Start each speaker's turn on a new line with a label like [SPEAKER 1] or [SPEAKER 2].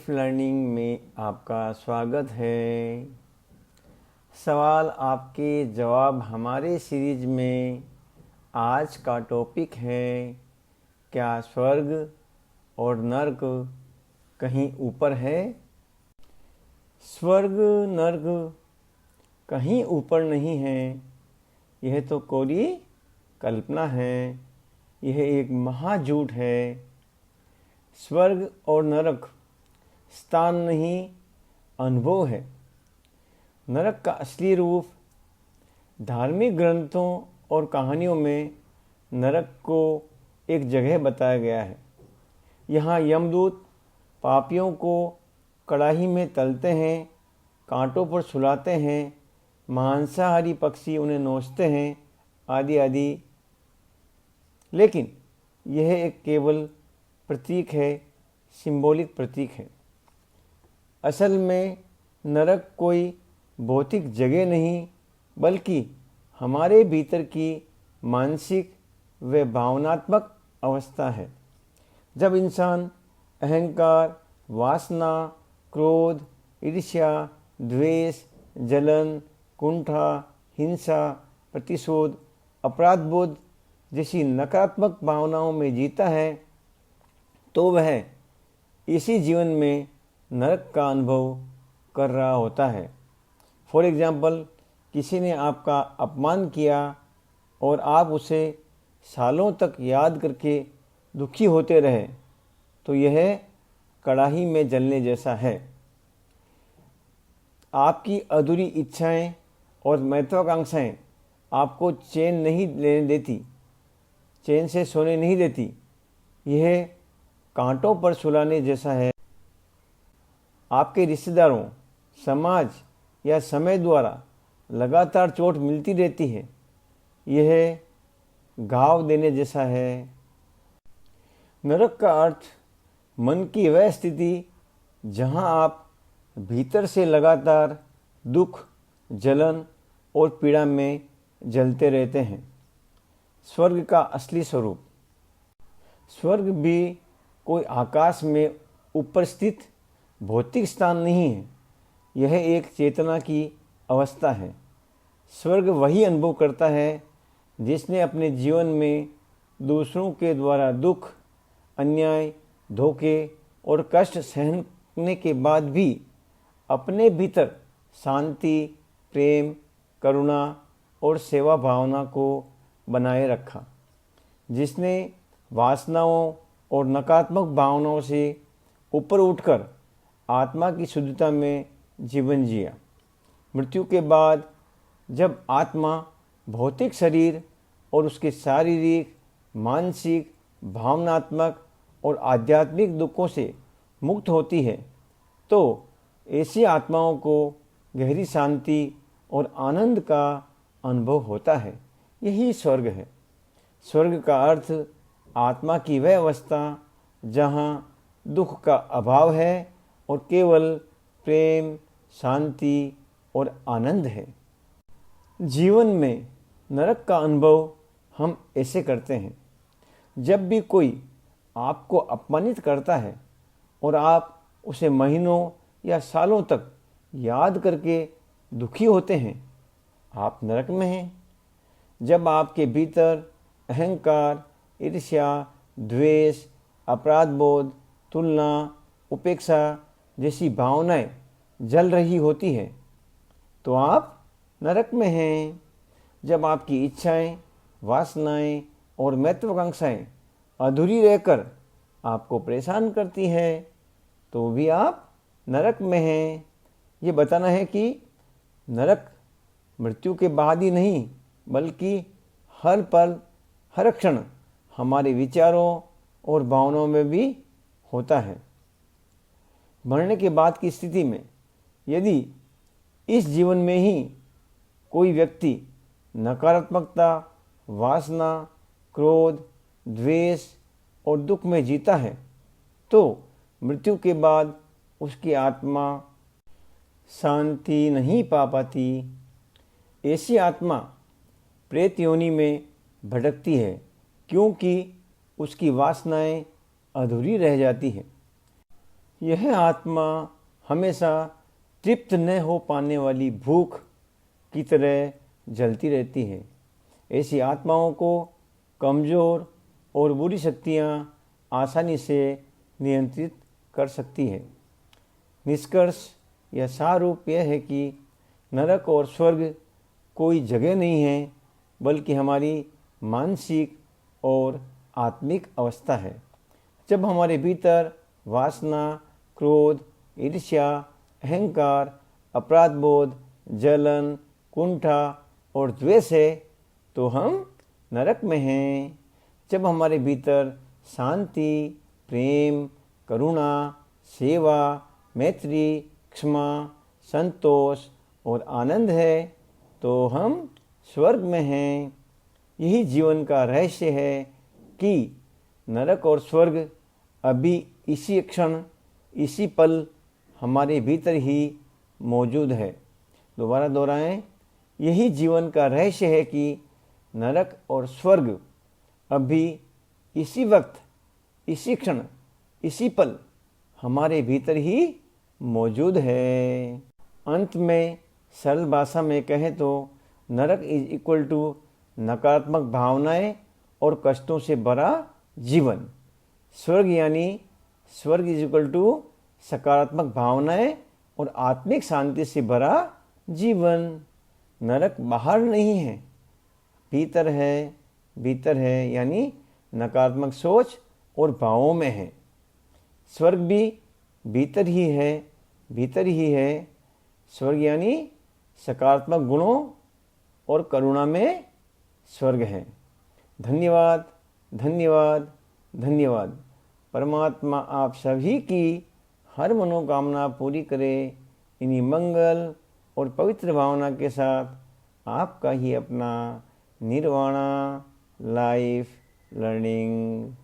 [SPEAKER 1] Life learning में आपका स्वागत है। सवाल आपके जवाब हमारे सीरीज में आज का टॉपिक है, क्या स्वर्ग और नर्क कहीं ऊपर है? स्वर्ग नर्क कहीं ऊपर नहीं है, यह तो कोरी कल्पना है, यह एक महाझूठ है। स्वर्ग और नरक स्थान नहीं, अनुभव है। नरक का असली रूप धार्मिक ग्रंथों और कहानियों में नरक को एक जगह बताया गया है। यहाँ यमदूत पापियों को कड़ाही में तलते हैं, कांटों पर सुलाते हैं, मांसाहारी पक्षी उन्हें नोचते हैं, आदि आदि। लेकिन यह एक केवल प्रतीक है, सिंबॉलिक प्रतीक है। असल में नरक कोई भौतिक जगह नहीं, बल्कि हमारे भीतर की मानसिक व भावनात्मक अवस्था है। जब इंसान अहंकार, वासना, क्रोध, ईर्ष्या, द्वेष, जलन, कुंठा, हिंसा, प्रतिशोध, अपराधबोध जैसी नकारात्मक भावनाओं में जीता है, तो वह इसी जीवन में नरक का अनुभव कर रहा होता है। फॉर एग्जाम्पल, किसी ने आपका अपमान किया और आप उसे सालों तक याद करके दुखी होते रहे, तो यह कड़ाही में जलने जैसा है। आपकी अधूरी इच्छाएं और महत्वाकांक्षाएं आपको चैन नहीं लेने देती, चैन से सोने नहीं देती। यह कांटों पर सुलाने जैसा है। आपके रिश्तेदारों, समाज या समय द्वारा लगातार चोट मिलती रहती है। यह घाव देने जैसा है। नरक का अर्थ मन की वह स्थिति जहां आप भीतर से लगातार दुख, जलन और पीड़ा में जलते रहते हैं। स्वर्ग का असली स्वरूप। स्वर्ग भी कोई आकाश में ऊपर स्थित भौतिक स्थान नहीं है, यह एक चेतना की अवस्था है। स्वर्ग वही अनुभव करता है जिसने अपने जीवन में दूसरों के द्वारा दुख, अन्याय, धोखे और कष्ट सहने के बाद भी अपने भीतर शांति, प्रेम, करुणा और सेवा भावना को बनाए रखा, जिसने वासनाओं और नकारात्मक भावनाओं से ऊपर उठकर आत्मा की शुद्धता में जीवन जिया। मृत्यु के बाद जब आत्मा भौतिक शरीर और उसके शारीरिक, मानसिक, भावनात्मक और आध्यात्मिक दुखों से मुक्त होती है, तो ऐसी आत्माओं को गहरी शांति और आनंद का अनुभव होता है। यही स्वर्ग है। स्वर्ग का अर्थ आत्मा की वह अवस्था जहाँ दुख का अभाव है और केवल प्रेम, शांति और आनंद है। जीवन में नरक का अनुभव हम ऐसे करते हैं। जब भी कोई आपको अपमानित करता है और आप उसे महीनों या सालों तक याद करके दुखी होते हैं, आप नरक में हैं। जब आपके भीतर अहंकार, ईर्ष्या, द्वेष, अपराधबोध, तुलना, उपेक्षा जैसी भावनाएं जल रही होती है, तो आप नरक में हैं। जब आपकी इच्छाएं, वासनाएं और महत्वाकांक्षाएं अधूरी रहकर आपको परेशान करती है, तो भी आप नरक में हैं। ये बताना है कि नरक मृत्यु के बाद ही नहीं, बल्कि हर पल, हर क्षण हमारे विचारों और भावनाओं में भी होता है। मरने के बाद की स्थिति में यदि इस जीवन में ही कोई व्यक्ति नकारात्मकता, वासना, क्रोध, द्वेष और दुख में जीता है, तो मृत्यु के बाद उसकी आत्मा शांति नहीं पा पाती। ऐसी आत्मा प्रेत योनि में भटकती है, क्योंकि उसकी वासनाएं अधूरी रह जाती हैं। यह आत्मा हमेशा तृप्त न हो पाने वाली भूख की तरह जलती रहती है। ऐसी आत्माओं को कमज़ोर और बुरी शक्तियाँ आसानी से नियंत्रित कर सकती है। निष्कर्ष या सारूप यह है कि नरक और स्वर्ग कोई जगह नहीं है, बल्कि हमारी मानसिक और आत्मिक अवस्था है। जब हमारे भीतर वासना, क्रोध, ईर्ष्या, अहंकार, अपराध बोध, जलन, कुंठा और द्वेष है तो हम नरक में हैं। जब हमारे भीतर शांति, प्रेम, करुणा, सेवा, मैत्री, क्षमा, संतोष और आनंद है तो हम स्वर्ग में हैं। यही जीवन का रहस्य है कि नरक और स्वर्ग अभी इसी क्षण, इसी पल हमारे भीतर ही मौजूद है। दोबारा दोहराएं, यही जीवन का रहस्य है कि नरक और स्वर्ग अभी इसी वक्त, इसी क्षण, इसी पल हमारे भीतर ही मौजूद है। अंत में सरल भाषा में कहें तो नरक इज इक्वल टू नकारात्मक भावनाएं और कष्टों से भरा जीवन। स्वर्ग इज इक्वल टू सकारात्मक भावनाएं और आत्मिक शांति से भरा जीवन। नरक बाहर नहीं है, भीतर है यानी नकारात्मक सोच और भावों में है। स्वर्ग भी भीतर ही है। स्वर्ग यानी सकारात्मक गुणों और करुणा में स्वर्ग है। धन्यवाद, धन्यवाद, धन्यवाद। परमात्मा आप सभी की हर मनोकामना पूरी करे। इन्हीं मंगल और पवित्र भावना के साथ आपका ही अपना निर्वाणा लाइफ लर्निंग